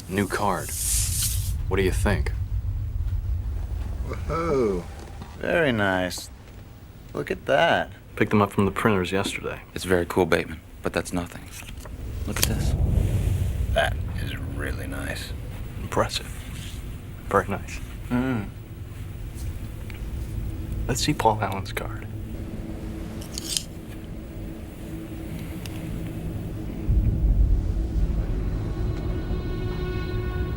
New card. What do you think? Whoa. Very nice. Look at that. Picked them up from the printers yesterday. It's very cool, Bateman, but that's nothing. Look at this. That is really nice. Impressive. Very nice. Hmm. Let's see Paul Allen's card.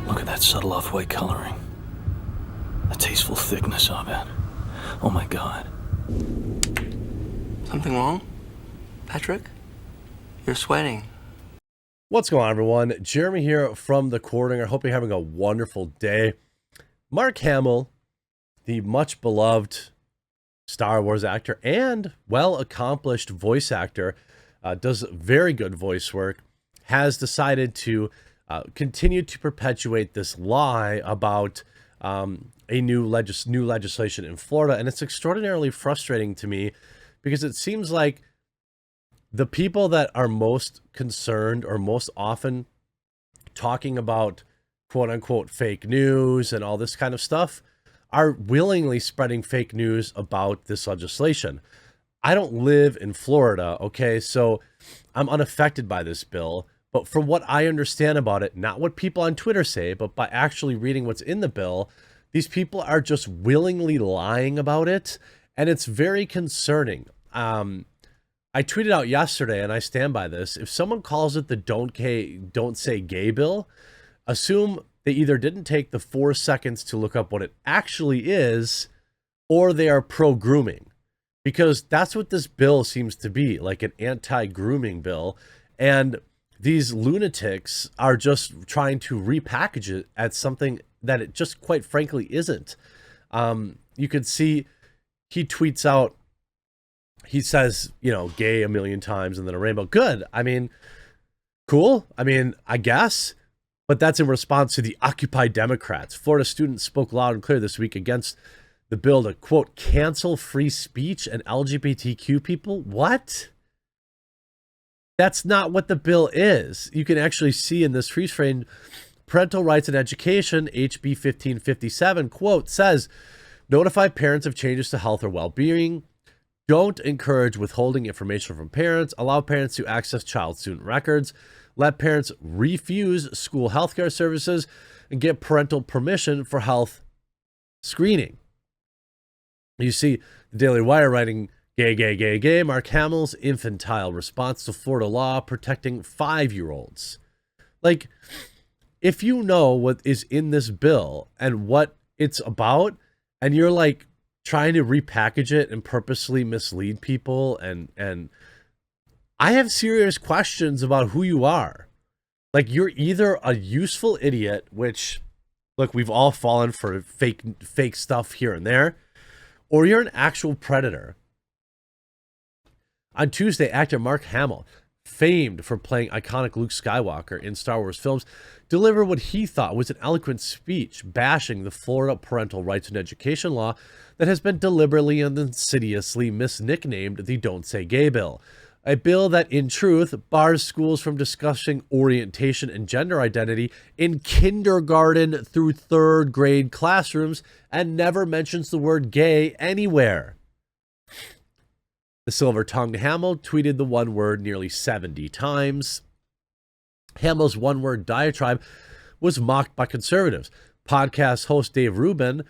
Look at that subtle off-white coloring. The tasteful thickness of it. Oh my God. Something wrong? Patrick? You're sweating. What's going on, everyone? Jeremy here from The Quartering. I hope you're having a wonderful day. Mark Hamill, the much beloved Star Wars actor and well-accomplished voice actor, does very good voice work, has decided to continue to perpetuate this lie about a new legislation in Florida. And it's extraordinarily frustrating to me because it seems like the people that are most concerned or most often talking about quote unquote fake news and all this kind of stuff are willingly spreading fake news about this legislation. I don't live in Florida, okay? So I'm unaffected by this bill, but from what I understand about it, not what people on Twitter say, but by actually reading what's in the bill, these people are just willingly lying about it, and it's very concerning. I tweeted out yesterday, and I stand by this, if someone calls it the don't say gay bill, assume they either didn't take the 4 seconds to look up what it actually is, or they are pro-grooming. Because that's what this bill seems to be, like an anti-grooming bill. And these lunatics are just trying to repackage it as something that it just quite frankly isn't. You could see he tweets out, he says, you know, gay a million times and then a rainbow. Good. I mean, cool. I mean, I guess. But that's in response to the Occupy Democrats. Florida students spoke loud and clear this week against the bill to, quote, cancel free speech and LGBTQ people. What? That's not what the bill is. You can actually see in this freeze frame, Parental Rights and Education, HB 1557, quote, says, notify parents of changes to health or well-being. Don't encourage withholding information from parents. Allow parents to access child student records. Let parents refuse school healthcare services and get parental permission for health screening. You see the Daily Wire writing, gay, gay, gay, gay, Mark Hamill's infantile response to Florida law protecting 5-year-olds. Like, if you know what is in this bill and what it's about, and you're like trying to repackage it and purposely mislead people, and I have serious questions about who you are. Like, you're either a useful idiot, which, look, we've all fallen for fake stuff here and there, or you're an actual predator. On Tuesday, actor Mark Hamill, famed for playing iconic Luke Skywalker in Star Wars films, delivered what he thought was an eloquent speech bashing the Florida Parental Rights and Education law that has been deliberately and insidiously misnicknamed the Don't Say Gay bill. A bill that, in truth, bars schools from discussing orientation and gender identity in kindergarten through 3rd grade classrooms and never mentions the word gay anywhere. The silver-tongued Hamill tweeted the one word nearly 70 times. Hamill's one-word diatribe was mocked by conservatives. Podcast host Dave Rubin,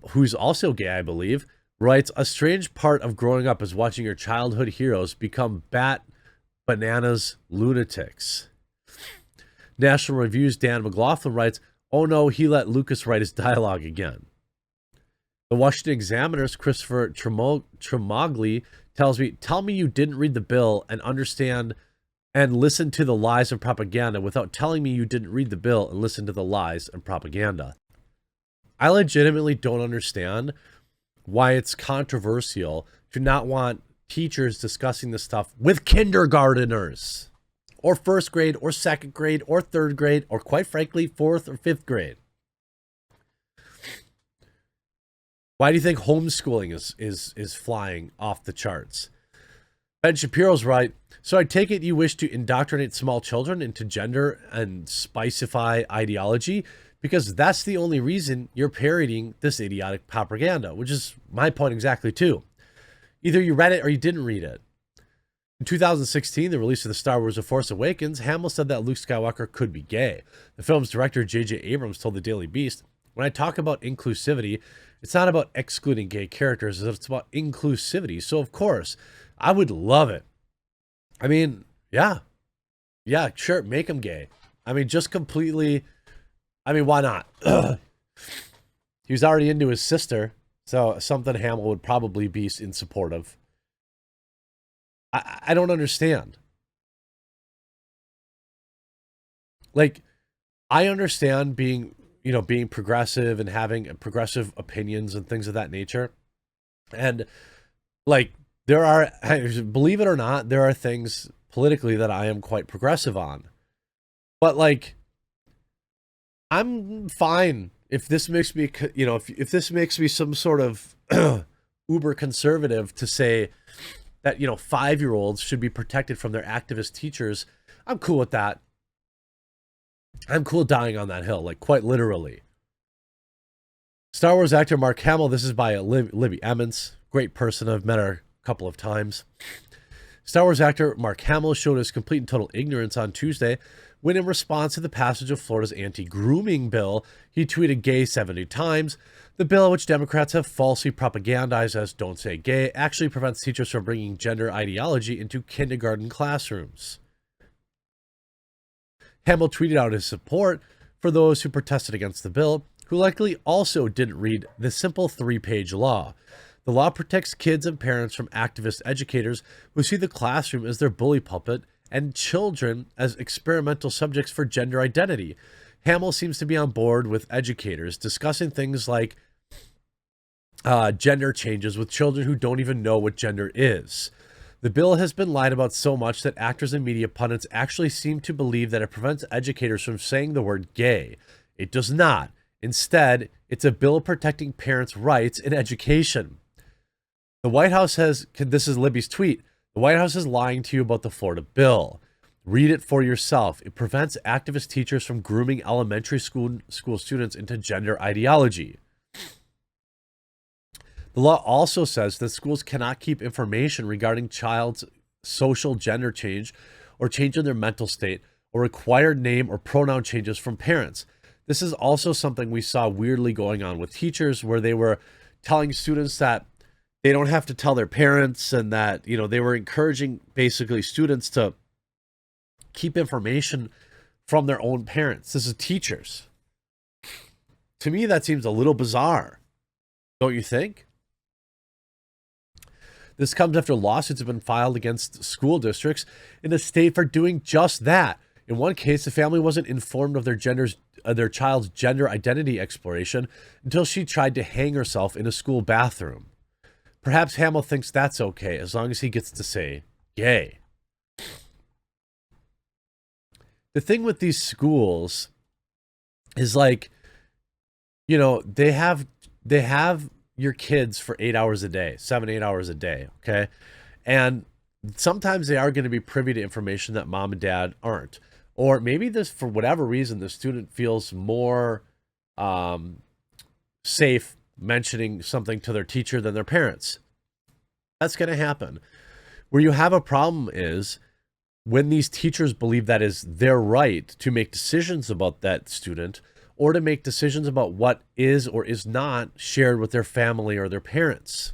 who's also gay, I believe, writes, a strange part of growing up is watching your childhood heroes become bananas lunatics. National Review's Dan McLaughlin writes, oh no, he let Lucas write his dialogue again. The Washington Examiner's Christopher Tremogli tells me, tell me you didn't read the bill and understand and listen to the lies and propaganda without telling me you didn't read the bill and listen to the lies and propaganda. I legitimately don't understand why it's controversial to not want teachers discussing this stuff with kindergarteners or 1st grade or 2nd grade or 3rd grade or, quite frankly, 4th or 5th grade. Why do you think homeschooling is flying off the charts? Ben Shapiro's right. So I take it you wish to indoctrinate small children into gender and spicify ideology, because that's the only reason you're parodying this idiotic propaganda, which is my point exactly too. Either you read it or you didn't read it. In 2016, the release of the Star Wars The Force Awakens, Hamill said that Luke Skywalker could be gay. The film's director, J.J. Abrams, told the Daily Beast, "When I talk about inclusivity, it's not about excluding gay characters, it's about inclusivity. So, of course, I would love it. I mean, yeah. Yeah, sure, make him gay. I mean, just completely... I mean, why not?" He was already into his sister, so something Hamill would probably be in support of. I don't understand. Like, I understand being, being progressive and having progressive opinions and things of that nature. And, like, there are, believe it or not, there are things politically that I am quite progressive on. But, like, I'm fine if this makes me, if this makes me some sort of uber conservative to say that, 5-year-olds should be protected from their activist teachers. I'm cool with that. I'm cool dying on that hill, like quite literally. Star Wars actor Mark Hamill, this is by Libby Emmons, great person. I've met her a couple of times. Star Wars actor Mark Hamill showed his complete and total ignorance on Tuesday when, in response to the passage of Florida's anti-grooming bill, he tweeted "gay" 70 times. The bill, which Democrats have falsely propagandized as "don't say gay," actually prevents teachers from bringing gender ideology into kindergarten classrooms. Hamill tweeted out his support for those who protested against the bill, who likely also didn't read the simple 3-page law. The law protects kids and parents from activist educators who see the classroom as their bully pulpit and children as experimental subjects for gender identity. Hamill seems to be on board with educators discussing things like gender changes with children who don't even know what gender is. The bill has been lied about so much that actors and media pundits actually seem to believe that it prevents educators from saying the word gay. It does not. Instead, it's a bill protecting parents' rights in education. The White House has, this is Libby's tweet, "The White House is lying to you about the Florida bill. Read it for yourself. It prevents activist teachers from grooming elementary school students into gender ideology." The law also says that schools cannot keep information regarding child's social gender change or change in their mental state or required name or pronoun changes from parents. This is also something we saw weirdly going on with teachers, where they were telling students that they don't have to tell their parents, and that, they were encouraging basically students to keep information from their own parents. This is teachers. To me, that seems a little bizarre. Don't you think? This comes after lawsuits have been filed against school districts in the state for doing just that. In one case, the family wasn't informed of their child's gender identity exploration until she tried to hang herself in a school bathroom. Perhaps Hamill thinks that's okay, as long as he gets to say gay. The thing with these schools is, like, they have your kids for 8 hours a day, 7-8 hours a day, okay? And sometimes they are going to be privy to information that mom and dad aren't. Or maybe this, for whatever reason, the student feels more safe mentioning something to their teacher than their parents. That's going to happen. Where you have a problem is when these teachers believe that is their right to make decisions about that student, or to make decisions about what is or is not shared with their family or their parents.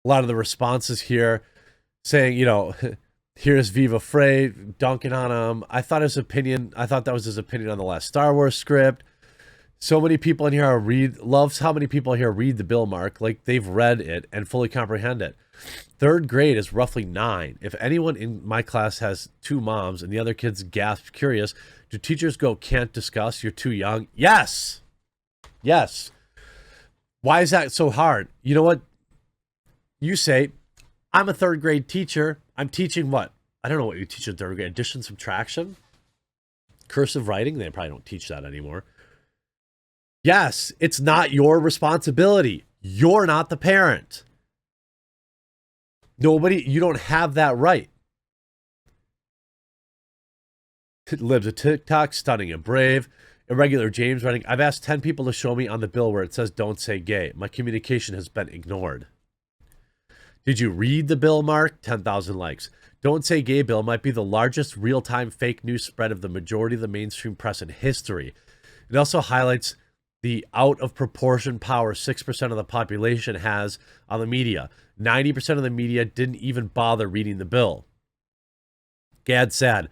A lot of the responses here saying, here's Viva Frey dunking on him. I thought that was his opinion on the last Star Wars script. So many people in here loves how many people here read the bill, Mark, like they've read it and fully comprehend it. 3rd grade is roughly 9. If anyone in my class has 2 moms and the other kids gasp curious, do teachers go, "Can't discuss, you're too young"? Yes. Yes. Why is that so hard? You know what? You say, I'm a 3rd grade teacher. I'm teaching what? I don't know what you teach in 3rd grade. Addition, subtraction? Cursive writing? They probably don't teach that anymore. Yes, it's not your responsibility. You're not the parent. You don't have that right. Lives a TikTok, stunning and brave. Irregular James writing, I've asked 10 people to show me on the bill where it says don't say gay. My communication has been ignored. Did you read the bill, Mark? 10,000 likes. Don't say gay bill might be the largest real-time fake news spread of the majority of the mainstream press in history. It also highlights the out-of-proportion power 6% of the population has on the media. 90% of the media didn't even bother reading the bill. Gad sad.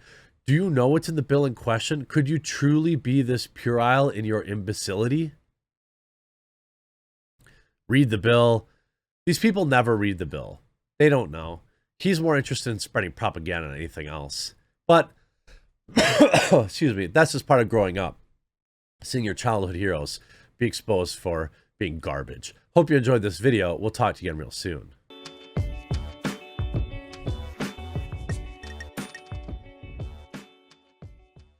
Do you know what's in the bill in question? Could you truly be this puerile in your imbecility? Read the bill. These people never read the bill. They don't know. He's more interested in spreading propaganda than anything else. But, excuse me, that's just part of growing up. Seeing your childhood heroes be exposed for being garbage. Hope you enjoyed this video. We'll talk to you again real soon.